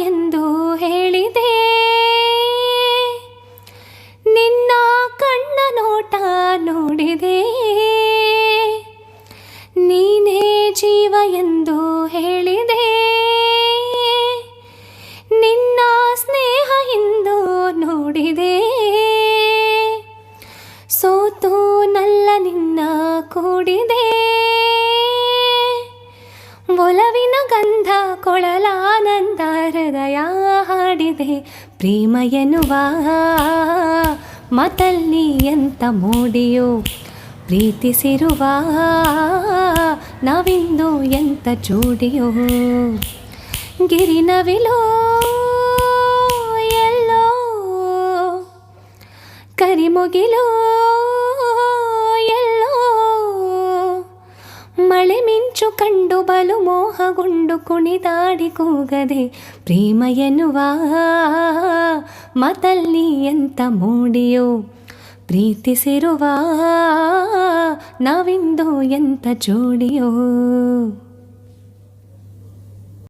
ಎಂದು ಹೇಳಿದೆ, ನಿನ್ನ ಕಣ್ಣ ನೋಟ ನೋಡಿದೆ. ನೀನೇ ಜೀವ ಎಂದು ಹೇಳಿದೆ, ನಿನ್ನ ಸ್ನೇಹ ಎಂದು ನೋಡಿದೆ. ಸೋತು ನಲ್ಲ ನಿನ್ನ ಕೂಡಿದೆ, ಒಲವಿನ ಗಂಧ ಕೊಳಲಾನಂದ ಹೃದಯ ಹಾಡಿದೆ. ಪ್ರೇಮ ಎನ್ನುವ ಮಾತಲ್ಲಿ ಎಂತ ಮೋಡಿಯೋ, ಪ್ರೀತಿಸಿರುವ ನಾವಿಂದು ಎಂತ ಜೋಡಿಯೋ. ಗಿರಿನವಿಲೋ ಎಲ್ಲೋ ಕರಿಮುಗಿಲೋ ಎಲ್ಲೋ, ಮಳೆ ಮಿಂಚು ಕಂಡು ಬಲು ಮೋಹಗೊಂಡು ಕುಣಿದಾಡಿ ಕೂಗದೆ. ಪ್ರೇಮ ಎನ್ನುವ ಮಾತಲ್ಲಿ ಎಂತ ಮೋಡಿಯೋ, ಪ್ರೀತಿಸಿರುವ ನಾವಿಂದು ಎಂತ ಜೋಡಿಯೋ.